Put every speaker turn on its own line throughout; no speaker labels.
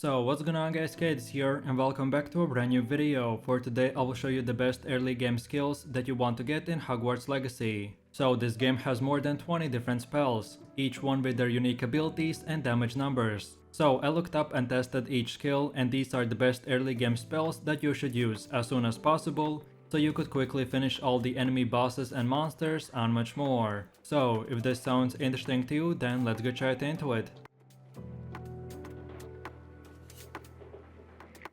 So what's going on guys, Kids here and welcome back to a brand new video. For today I will show you the best early game skills that you want to get in Hogwarts Legacy. So this game has more than 20 different spells, each one with their unique abilities and damage numbers. So I looked up and tested each skill, and these are the best early game spells that you should use as soon as possible, so you could quickly finish all the enemy bosses and monsters and much more. So if this sounds interesting to you, then let's get right into it.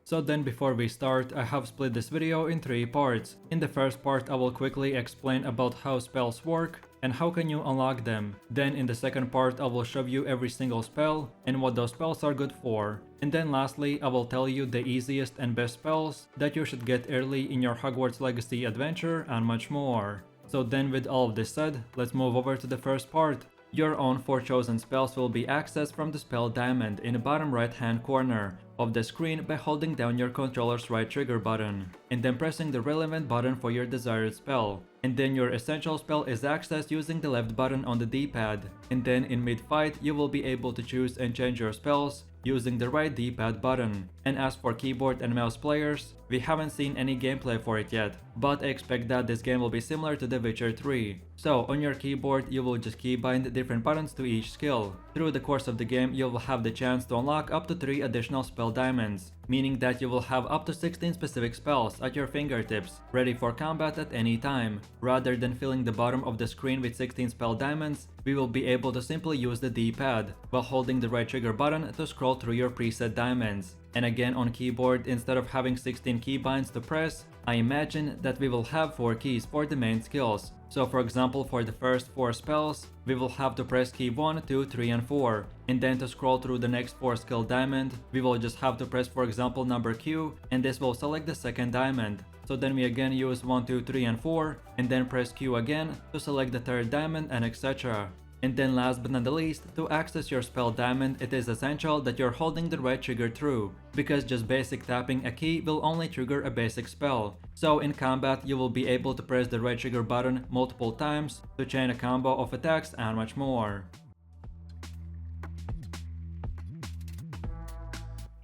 So then before we start, I have split this video in 3 parts. In the first part I will quickly explain about how spells work and how can you unlock them. Then in the second part I will show you every single spell and what those spells are good for. And then lastly I will tell you the easiest and best spells that you should get early in your Hogwarts Legacy adventure and much more. So then with all of this said, let's move over to the first part. Your own 4 chosen spells will be accessed from the spell diamond in the bottom right hand corner of the screen by holding down your controller's right trigger button and then pressing the relevant button for your desired spell. And then your essential spell is accessed using the left button on the D-pad. And then in mid-fight you will be able to choose and change your spells using the right D-pad button. And as for keyboard and mouse players, we haven't seen any gameplay for it yet, but I expect that this game will be similar to The Witcher 3. So on your keyboard you will just keybind different buttons to each skill. Through the course of the game you will have the chance to unlock up to 3 additional spell diamonds, meaning that you will have up to 16 specific spells at your fingertips, ready for combat at any time. Rather than filling the bottom of the screen with 16 spell diamonds, we will be able to simply use the D-pad while holding the right trigger button to scroll through your preset diamonds. And again on keyboard, instead of having 16 keybinds to press, I imagine that we will have 4 keys for the main skills. So for example, for the first 4 spells, we will have to press key 1, 2, 3 and 4. And then to scroll through the next 4 skill diamond, we will just have to press for example number Q, and this will select the second diamond. So then we again use 1, 2, 3 and 4, and then press Q again to select the third diamond and etc. And then last but not the least, to access your spell diamond, it is essential that you're holding the right trigger through, because just basic tapping a key will only trigger a basic spell. So in combat you will be able to press the right trigger button multiple times to chain a combo of attacks and much more.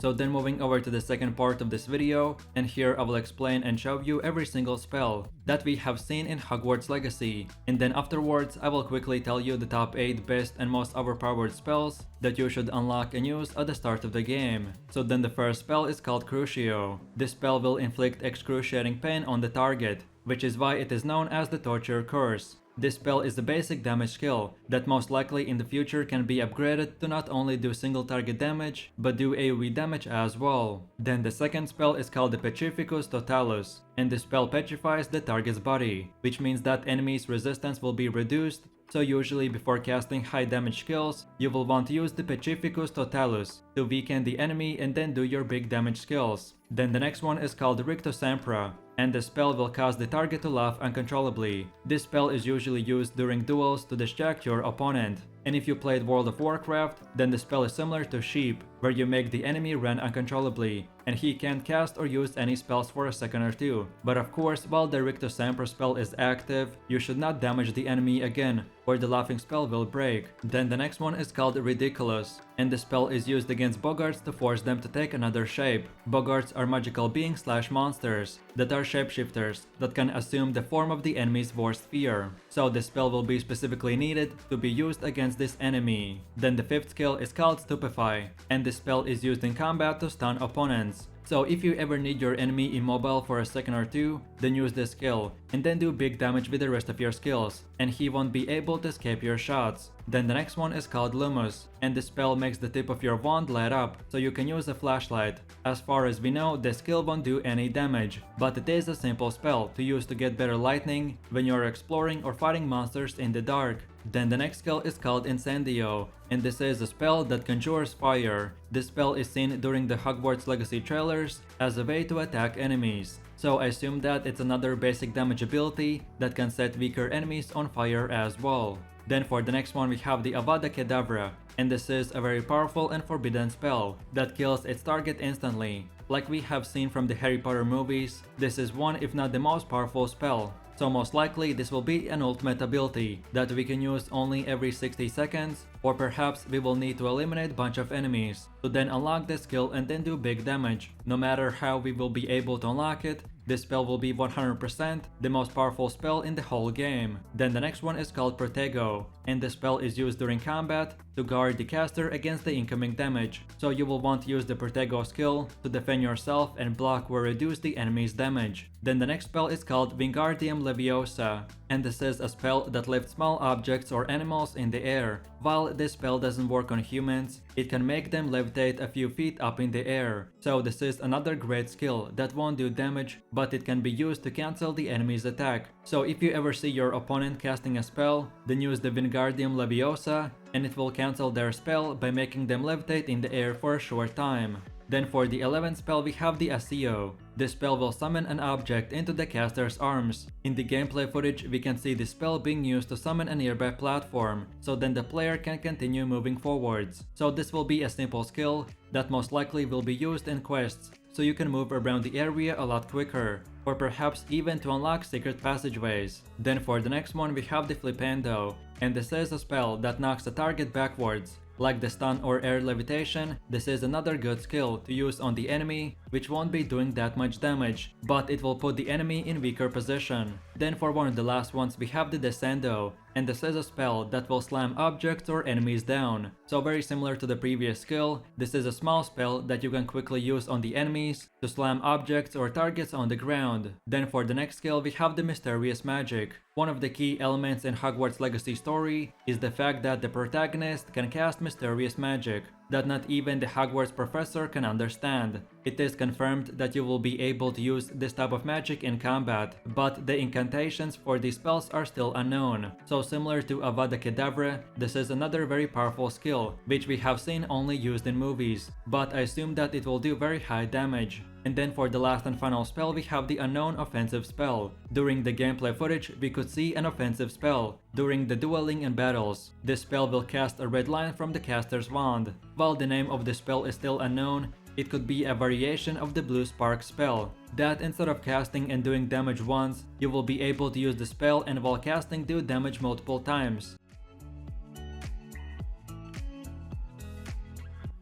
So then moving over to the second part of this video, and here I will explain and show you every single spell that we have seen in Hogwarts Legacy, and then afterwards I will quickly tell you the top 8 best and most overpowered spells that you should unlock and use at the start of the game. So then the first spell is called Crucio. This spell will inflict excruciating pain on the target, which is why it is known as the Torture Curse. This spell is a basic damage skill that most likely in the future can be upgraded to not only do single target damage, but do AoE damage as well. Then the second spell is called the Petrificus Totalus, and this spell petrifies the target's body, which means that enemies' resistance will be reduced. So usually before casting high damage skills, you will want to use the Petrificus Totalus to weaken the enemy and then do your big damage skills. Then the next one is called Rictus Sempra, and the spell will cause the target to laugh uncontrollably. This spell is usually used during duels to distract your opponent. And if you played World of Warcraft, then the spell is similar to Sheep, where you make the enemy run uncontrollably, and he can't cast or use any spells for a second or two. But of course, while the Rictus Sempra spell is active, you should not damage the enemy again, or the laughing spell will break. Then the next one is called Ridiculous, and the spell is used against boggarts to force them to take another shape. Boggarts are magical beings / monsters that are shapeshifters that can assume the form of the enemy's worst fear. So this spell will be specifically needed to be used against this enemy. Then the fifth skill is called Stupefy, and this spell is used in combat to stun opponents. So if you ever need your enemy immobile for a second or two, then use this skill, and then do big damage with the rest of your skills, and he won't be able to escape your shots. Then the next one is called Lumus, and this spell makes the tip of your wand light up, so you can use a flashlight. As far as we know, this skill won't do any damage, but it is a simple spell to use to get better lightning when you're exploring or fighting monsters in the dark. Then the next skill is called Incendio, and this is a spell that conjures fire. This spell is seen during the Hogwarts Legacy trailers as a way to attack enemies. So I assume that it's another basic damage ability that can set weaker enemies on fire as well. Then for the next one we have the Avada Kedavra, and this is a very powerful and forbidden spell that kills its target instantly. Like we have seen from the Harry Potter movies, this is one if not the most powerful spell So most likely this will be an ultimate ability that we can use only every 60 seconds, or perhaps we will need to eliminate a bunch of enemies to then unlock this skill and then do big damage. No matter how we will be able to unlock it, this spell will be 100% the most powerful spell in the whole game. Then the next one is called Protego, and the spell is used during combat to guard the caster against the incoming damage. So you will want to use the Protego skill to defend yourself and block or reduce the enemy's damage. Then the next spell is called Wingardium Leviosa, and this is a spell that lifts small objects or animals in the air. While this spell doesn't work on humans, it can make them levitate a few feet up in the air. So this is another great skill that won't do damage, but it can be used to cancel the enemy's attack. So if you ever see your opponent casting a spell, then use the Wingardium Leviosa, and it will cancel their spell by making them levitate in the air for a short time. Then for the 11th spell we have the Accio. This spell will summon an object into the caster's arms. In the gameplay footage we can see this spell being used to summon a nearby platform, so then the player can continue moving forwards. So this will be a simple skill that most likely will be used in quests, so you can move around the area a lot quicker, or perhaps even to unlock secret passageways. Then for the next one we have the Flipendo, and this is a spell that knocks the target backwards. Like the stun or air levitation, this is another good skill to use on the enemy, which won't be doing that much damage, but it will put the enemy in weaker position. Then for one of the last ones we have the Descendo, and this is a spell that will slam objects or enemies down. So very similar to the previous skill, this is a small spell that you can quickly use on the enemies to slam objects or targets on the ground. Then for the next skill we have the Mysterious Magic. One of the key elements in Hogwarts Legacy story is the fact that the protagonist can cast mysterious magic that not even the Hogwarts professor can understand. It is confirmed that you will be able to use this type of magic in combat, but the incantations for these spells are still unknown. So similar to Avada Kedavra, this is another very powerful skill, which we have seen only used in movies, but I assume that it will do very high damage. And then for the last and final spell we have the Unknown Offensive Spell. During the gameplay footage we could see an offensive spell during the dueling and battles. This spell will cast a red line from the caster's wand. While the name of the spell is still unknown, it could be a variation of the Blue Spark spell, that instead of casting and doing damage once, you will be able to use the spell and while casting do damage multiple times.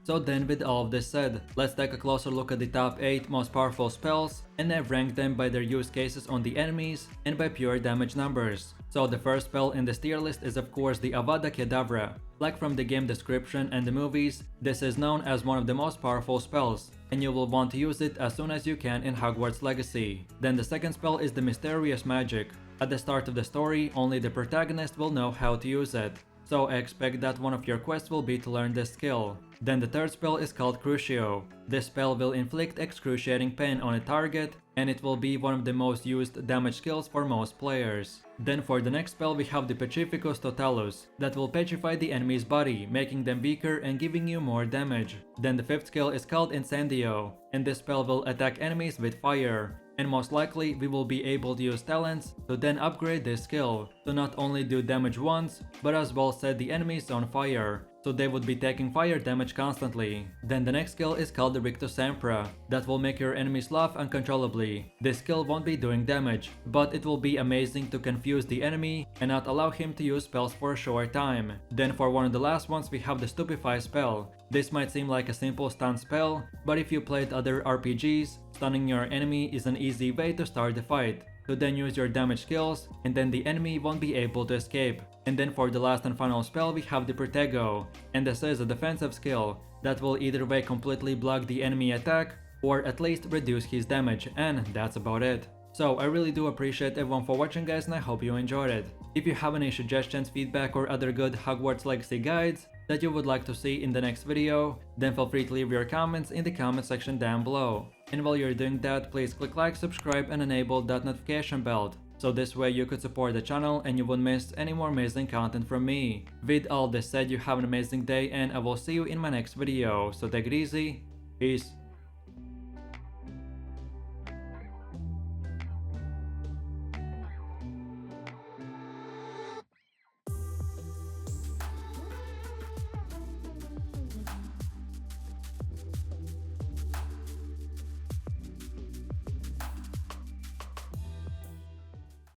So then with all of this said, let's take a closer look at the top 8 most powerful spells, and I've ranked them by their use cases on the enemies and by pure damage numbers. So the first spell in this tier list is of course the Avada Kedavra. Like from the game description and the movies, this is known as one of the most powerful spells, and you will want to use it as soon as you can in Hogwarts Legacy. Then the second spell is the Mysterious Magic. At the start of the story, only the protagonist will know how to use it, so I expect that one of your quests will be to learn this skill. Then the third spell is called Crucio. This spell will inflict excruciating pain on a target, and it will be one of the most used damage skills for most players. Then for the next spell we have the Petrificus Totalus, that will petrify the enemy's body, making them weaker and giving you more damage. Then the fifth skill is called Incendio, and this spell will attack enemies with fire. And most likely we will be able to use talents to then upgrade this skill to not only do damage once, but as well set the enemies on fire, so they would be taking fire damage constantly. Then the next skill is called the Rictus Sempra, that will make your enemies laugh uncontrollably. This skill won't be doing damage, but it will be amazing to confuse the enemy and not allow him to use spells for a short time. Then for one of the last ones we have the Stupefy spell. This might seem like a simple stun spell, but if you played other RPGs, stunning your enemy is an easy way to start the fight. To then use your damage skills, and then the enemy won't be able to escape. And then for the last and final spell we have the Protego, and this is a defensive skill that will either way completely block the enemy attack, or at least reduce his damage, and that's about it. So I really do appreciate everyone for watching guys, and I hope you enjoyed it. If you have any suggestions, feedback or other good Hogwarts Legacy guides that you would like to see in the next video, then feel free to leave your comments in the comment section down below. And while you're doing that, please click like, subscribe and enable that notification bell, so this way you could support the channel and you won't miss any more amazing content from me. With all this said, you have an amazing day and I will see you in my next video, so take it easy, peace.